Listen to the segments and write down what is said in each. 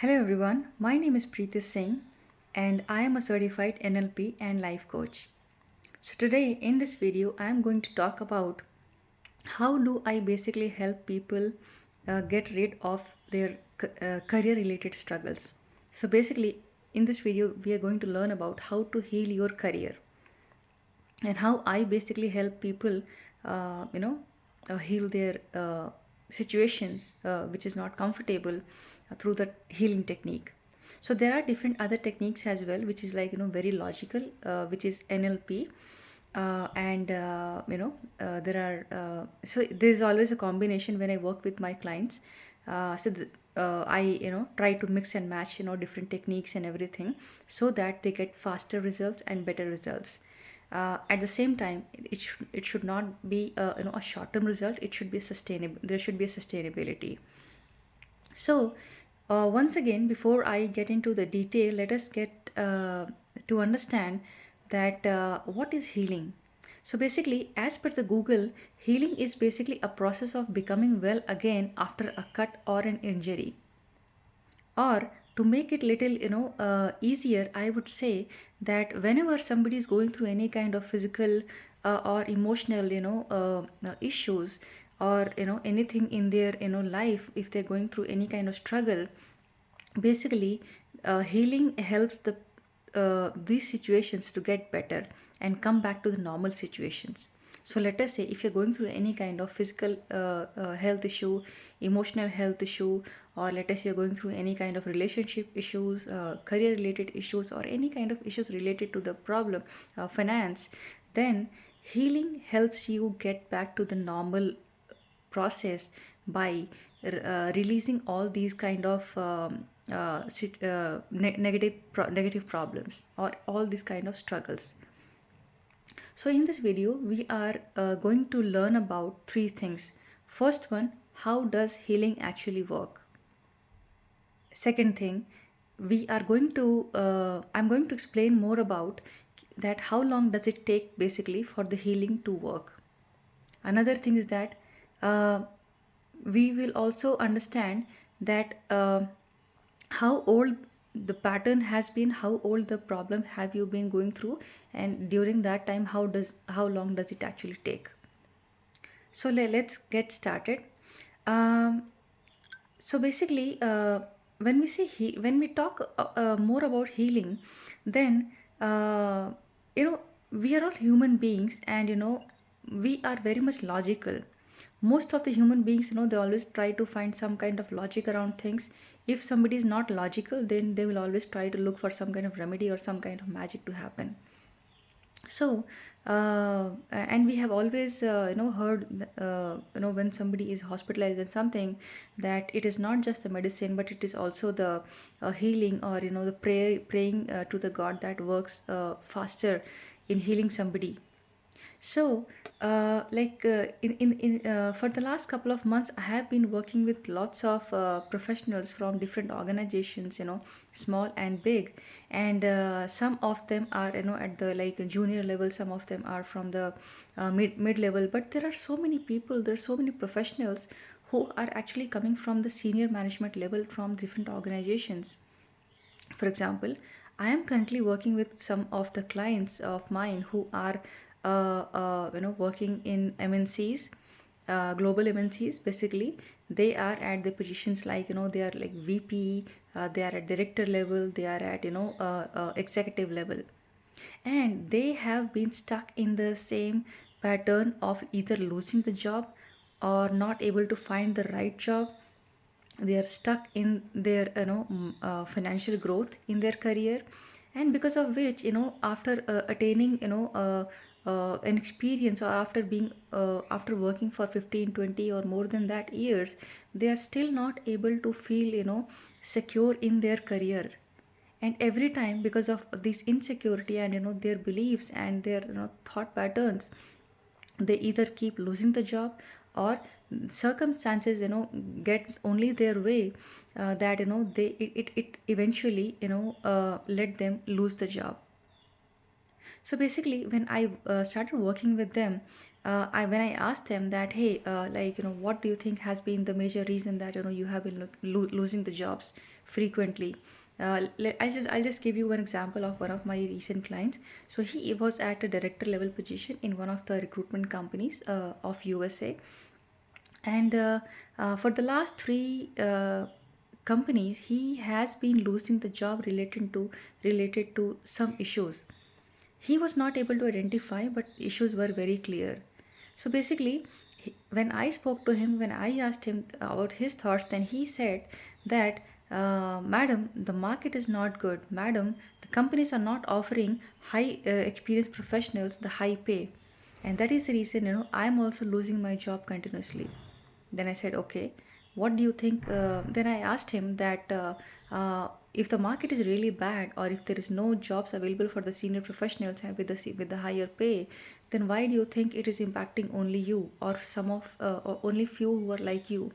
Hello everyone, my name is Preeti Singh and I am a certified NLP and life coach. So today in this video I am going to talk about how do I basically help people get rid of their career related struggles. So basically in this video we are going to learn about how to heal your career and how I basically help people, heal their situations which is not comfortable through the healing technique. So there are different other techniques as well, which is like very logical, which is NLP. And there are so there is always a combination when I work with my clients. I try to mix and match different techniques and everything so that they get faster results and better results. At the same time, it should not be a short term result. It should be sustainable. There should be a sustainability. So, once again, before I get into the detail, let us get to understand that what is healing. So, basically, as per the Google, healing is basically a process of becoming well again after a cut or an injury. Or to make it little easier, I would say that whenever somebody is going through any kind of physical or emotional issues, or anything in their life, if they're going through any kind of struggle, basically healing helps these situations to get better and come back to the normal situations. So let us say if you're going through any kind of physical health issue, emotional health issue, or let us say you're going through any kind of relationship issues, career related issues, or any kind of issues related to the problem, finance, then healing helps you get back to the normal process by releasing all these kind of negative problems or all these kind of struggles. So in this video we are going to learn about three things. First one, how does healing actually work? Second thing, we are going to I'm going to explain more about that how long does it take basically for the healing to work. Another thing is that uh, we will also understand that how old the pattern has been, how old the problem have you been going through, and during that time how long does it actually take. So let's get started. um, so basically when we say when we talk more about healing, then uh, you know we are all human beings, and we are very much logical. Most of the human beings, they always try to find some kind of logic around things. If somebody is not logical, then they will always try to look for some kind of remedy or some kind of magic to happen. So and we have always heard when somebody is hospitalized and something, that it is not just the medicine, but it is also the healing, or the praying to the god that works faster in healing somebody. So, for the last couple of months, I have been working with lots of professionals from different organizations, small and big, and some of them are, at the like junior level. Some of them are from the mid level. But there are so many people. There are so many professionals who are actually coming from the senior management level from different organizations. For example, I am currently working with some of the clients of mine who are working in MNCs, global MNCs. Basically, they are at the positions like, they are like VP, they are at director level, they are at executive level, and they have been stuck in the same pattern of either losing the job or not able to find the right job. They are stuck in their financial growth in their career, and because of which, after attaining an experience, or after being after working for 15, 20, or more than that years, they are still not able to feel secure in their career. And every time, because of this insecurity and their beliefs and their thought patterns, they either keep losing the job, or circumstances get only their way, that it eventually let them lose the job. So basically, when I started working with them, when I asked them that, hey, what do you think has been the major reason that you have been losing the jobs frequently? I'll just give you one example of one of my recent clients. So he was at a director level position in one of the recruitment companies of USA, and for the last three companies, he has been losing the job related to some issues. He was not able to identify, but issues were very clear. So basically, when I spoke to him, when I asked him about his thoughts, then he said that, Madam, the market is not good. Madam, the companies are not offering high experienced professionals the high pay. And that is the reason, I'm also losing my job continuously. Then I said, okay, what do you think? Then I asked him that, if the market is really bad, or if there is no jobs available for the senior professionals with with the higher pay, then why do you think it is impacting only you, or or only few who are like you?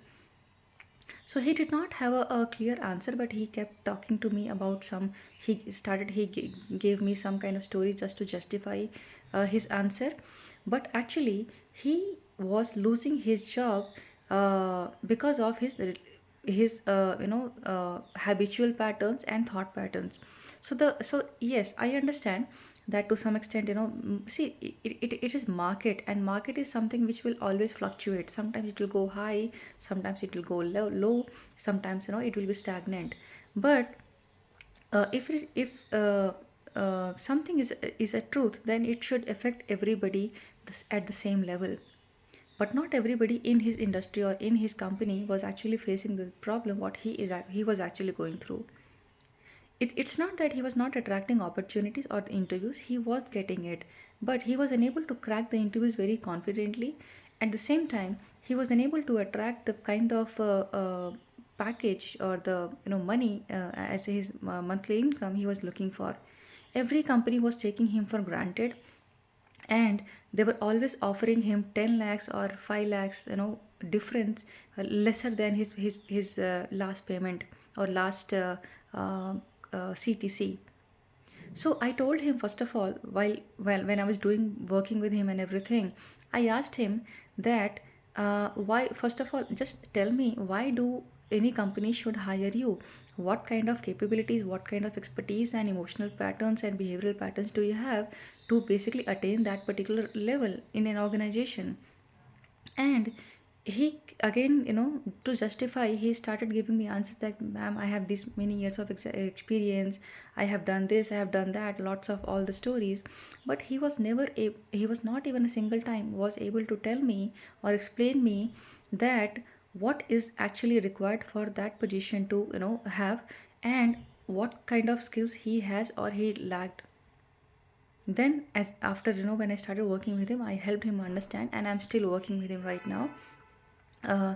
So he did not have a clear answer, but he kept talking to me about some. He gave me some kind of story just to justify his answer, but actually he was losing his job because of his habitual patterns and thought patterns. So yes, I understand that to some extent, see, it is market, and market is something which will always fluctuate. Sometimes it will go high, sometimes it will go low, sometimes it will be stagnant. But if something is a truth, then it should affect everybody at the same level. But not everybody in his industry or in his company was actually facing the problem what he was actually going through. It's not that he was not attracting opportunities or the interviews, he was getting it, but he was unable to crack the interviews very confidently. At the same time, he was unable to attract the kind of package or the money as his monthly income he was looking for. Every company was taking him for granted, and they were always offering him 10 lakhs or 5 lakhs difference, lesser than his last payment or last CTC. So I told him, first of all, while when I was doing working with him and everything, I asked him that, why, first of all, just tell me, why do any company should hire you? What kind of capabilities, what kind of expertise and emotional patterns and behavioral patterns do you have to basically attain that particular level in an organization? And he again, to justify, he started giving me answers that, ma'am, I have this many years of experience, I have done this, I have done that, lots of all the stories. But he was not even a single time was able to tell me or explain me that what is actually required for that position to have, and what kind of skills he has or he lacked. Then, as after, when I started working with him, I helped him understand, and I'm still working with him right now. uh,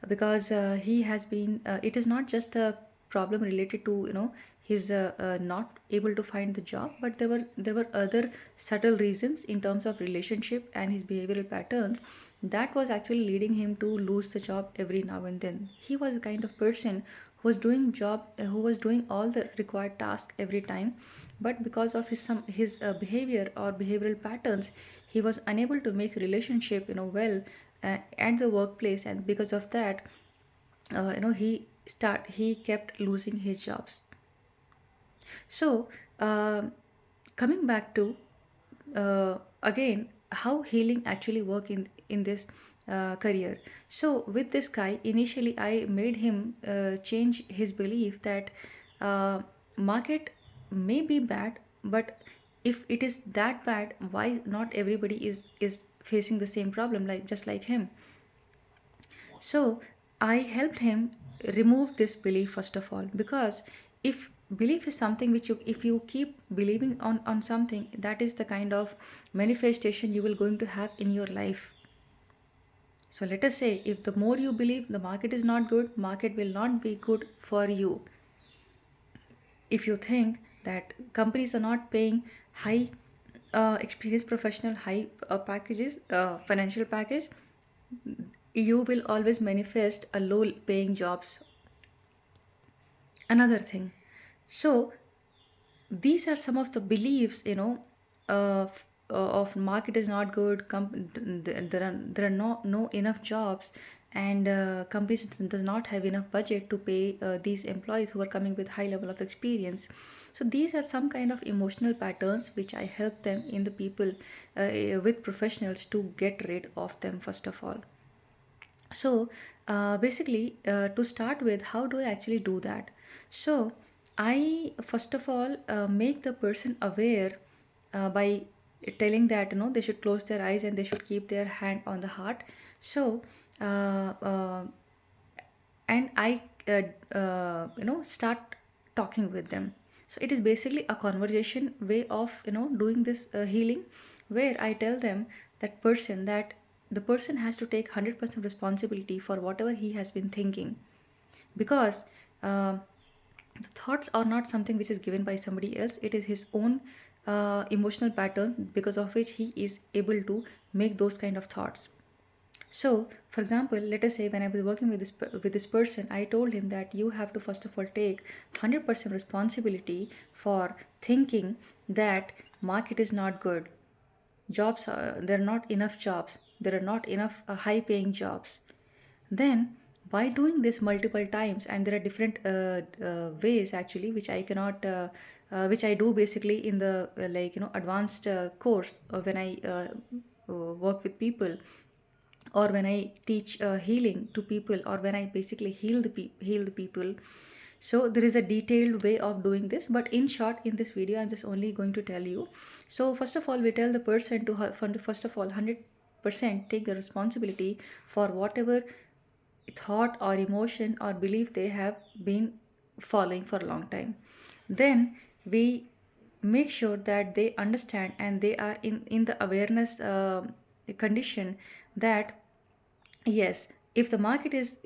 because he has been, it is not just a problem related to his not able to find the job, but there were other subtle reasons in terms of relationship and his behavioral patterns that was actually leading him to lose the job every now and then. He was a kind of person who was doing all the required tasks every time, but because of his behavior or behavioral patterns, he was unable to make relationship well at the workplace, and because of that, he kept losing his jobs. So, coming back to, again, how healing actually work in this career. So with this guy, initially I made him change his belief that market may be bad, but if it is that bad, why not everybody is facing the same problem, like just like him? So I helped him remove this belief, first of all, because if belief is something which if you keep believing on something, that is the kind of manifestation you will going to have in your life. So let us say, if the more you believe the market is not good, market will not be good for you. If you think that companies are not paying high experienced professional, high packages, financial package, you will always manifest a low paying jobs. Another thing. So these are some of the beliefs, of market is not good, there are no enough jobs, and companies does not have enough budget to pay these employees who are coming with high level of experience. So these are some kind of emotional patterns which I help them in the people, with professionals, to get rid of them first of all. So basically, to start with, how do I actually do that? So I first of all make the person aware by telling that they should close their eyes and they should keep their hand on the heart. So uh, uh, and I start talking with them. So it is basically a conversation way of doing this healing, where I tell them that the person has to take 100% responsibility for whatever he has been thinking, because uh, the thoughts are not something which is given by somebody else. It is his own emotional pattern, because of which he is able to make those kind of thoughts. So, for example, let us say when I was working with this person, I told him that you have to first of all take 100% responsibility for thinking that market is not good. There are not enough jobs. There are not enough high paying jobs. Then, by doing this multiple times, and there are different ways actually, which I cannot, which I do basically in the advanced course, when I work with people, or when I teach healing to people, or when I basically heal the people. So there is a detailed way of doing this, but in short, in this video, I'm just only going to tell you. So first of all, we tell the person to first of all 100% take the responsibility for whatever thought or emotion or belief they have been following for a long time. Then we make sure that they understand and they are in the awareness condition, that yes, if the market is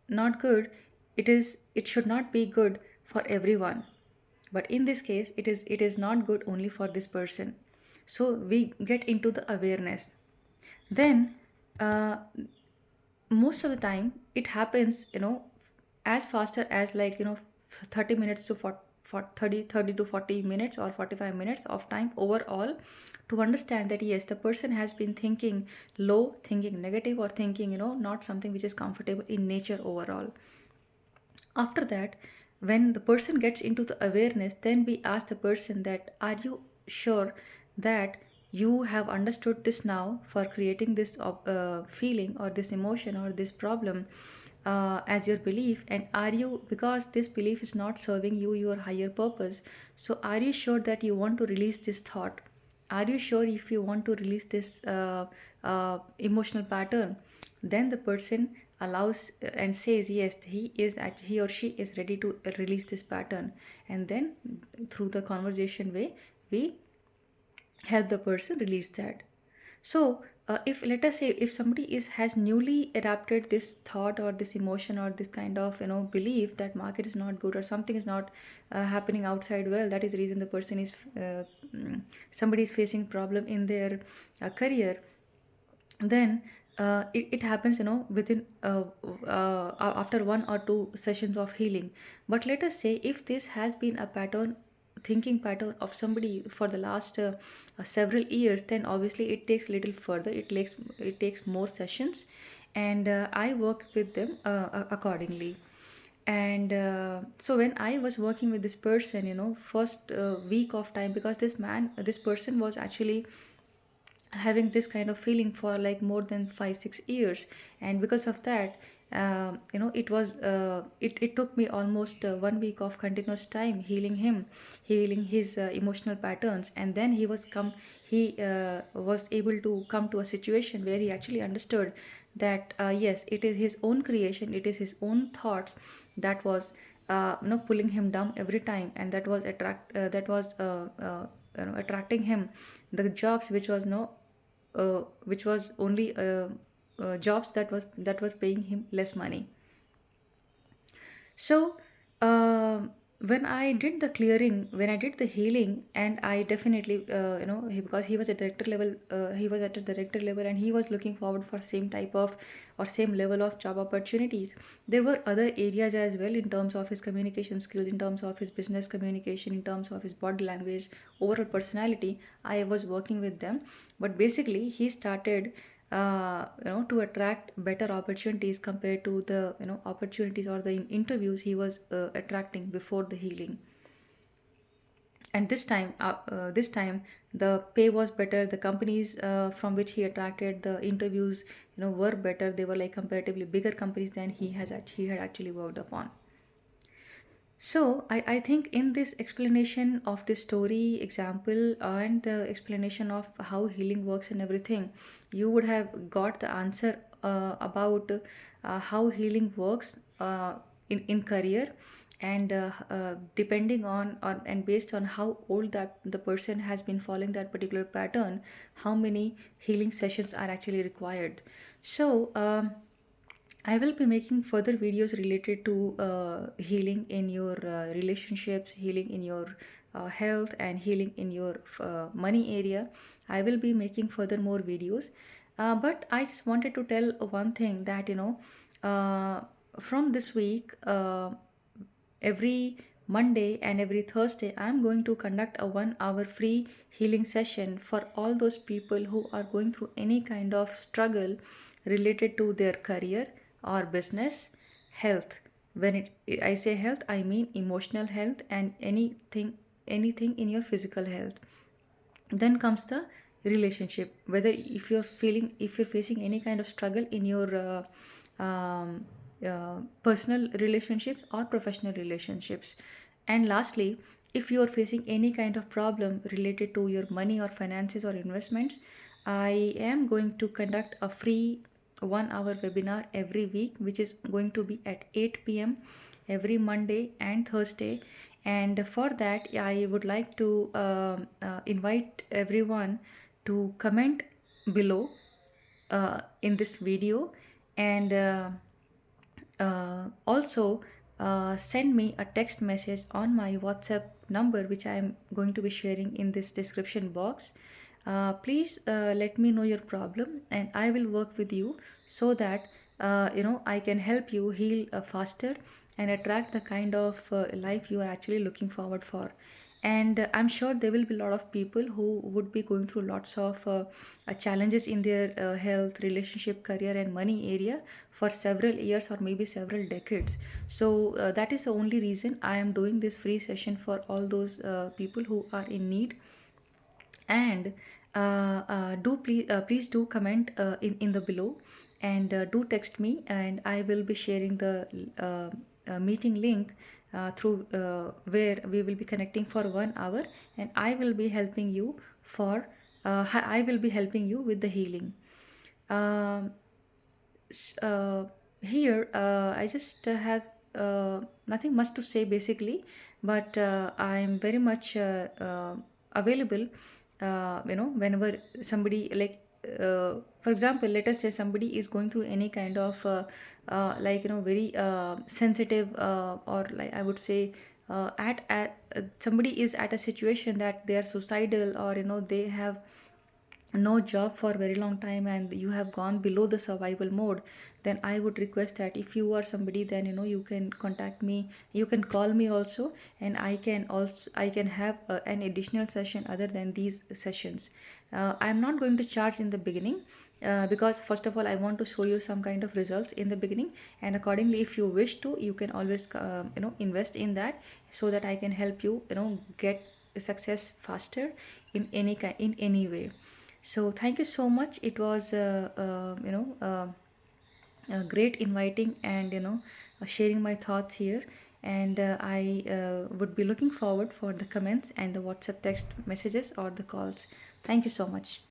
not good, it should not be good for everyone. But in this case, it is not good only for this person. So we get into the awareness. Then uh, most of the time it happens, as faster as 30 minutes to 40, 30 to 40 minutes or 45 minutes of time overall, to understand that yes, the person has been thinking low, thinking negative, or thinking not something which is comfortable in nature overall. After that, when the person gets into the awareness, then we ask the person that are you sure that you have understood this now for creating this feeling or this emotion or this problem as your belief, and are you, because this belief is not serving you your higher purpose, so are you sure that you want to release this thought? Are you sure if you want to release this emotional pattern? Then the person allows and says yes, he or she is ready to release this pattern. And then through the conversation way, we help the person release that. So if, let us say, if somebody is has newly adapted this thought or this emotion or this kind of belief that market is not good or something is not happening outside well, that is the reason the person is somebody is facing problem in their career, then it happens within after 1 or 2 sessions of healing. But let us say if this has been a pattern, thinking pattern of somebody for the last several years, then obviously it takes little further, it takes more sessions, and I work with them accordingly. And so when I was working with this person, first week of time, because this person was actually having this kind of feeling for like more than 5 6 years, and because of that, it took me almost 1 week of continuous time healing his emotional patterns. And then he was able to come to a situation where he actually understood that yes, it is his own creation, it is his own thoughts that was pulling him down every time, and that was attracting him the jobs which was only jobs that was paying him less money. So when I did the clearing, when I did the healing, and I definitely, because he was at director level, he was at the director level, and he was looking forward for same type of or same level of job opportunities. There were other areas as well in terms of his communication skills, in terms of his business communication, in terms of his body language, overall personality. I was working with them, but basically he started to attract better opportunities compared to the opportunities or the interviews he was attracting before the healing. And this time the pay was better. The companies from which he attracted the interviews were better. They were like comparatively bigger companies than he had actually worked upon. So I think in this explanation of this story example and the explanation of how healing works and everything, you would have got the answer about how healing works in career, and depending on and based on how old that the person has been following that particular pattern, how many healing sessions are actually required. So I will be making further videos related to healing in your relationships, healing in your health, and healing in your money area. I will be making further more videos. But I just wanted to tell one thing that, uh, from this week, every Monday and every Thursday, I'm going to conduct a 1 hour free healing session for all those people who are going through any kind of struggle related to their career or business, health. I say health, I mean emotional health and anything in your physical health. Then comes the relationship, whether if you're facing any kind of struggle in your personal relationships or professional relationships. And lastly, if you are facing any kind of problem related to your money or finances or investments, I am going to conduct a free 1 hour webinar every week, which is going to be at 8 p.m. every Monday and Thursday. And for that, I would like to invite everyone to comment below in this video, and also send me a text message on my WhatsApp number, which I am going to be sharing in this description box. Please let me know your problem, and I will work with you so that I can help you heal faster and attract the kind of life you are actually looking forward for. And I'm sure there will be a lot of people who would be going through lots of challenges in their health, relationship, career, and money area for several years or maybe several decades. So that is the only reason I am doing this free session for all those people who are in need. And do please do comment in the below, and do text me, and I will be sharing the meeting link through where we will be connecting for 1 hour, and I will be helping you for I will be helping you with the healing. um, Here, I just have nothing much to say basically, but I'm very much available. Whenever somebody for example, let us say somebody is going through any kind of very sensitive, or like I would say, at somebody is at a situation that they are suicidal, or they have no job for a very long time and you have gone below the survival mode, then I would request that if you are somebody, then you can contact me, you can call me also, and I can have an additional session other than these sessions. I'm not going to charge in the beginning, because first of all I want to show you some kind of results in the beginning, and accordingly if you wish to, you can always invest in that, so that I can help you get success faster in any way. So thank you so much. It was great inviting and sharing my thoughts here. And I would be looking forward for the comments and the WhatsApp text messages or the calls. Thank you so much.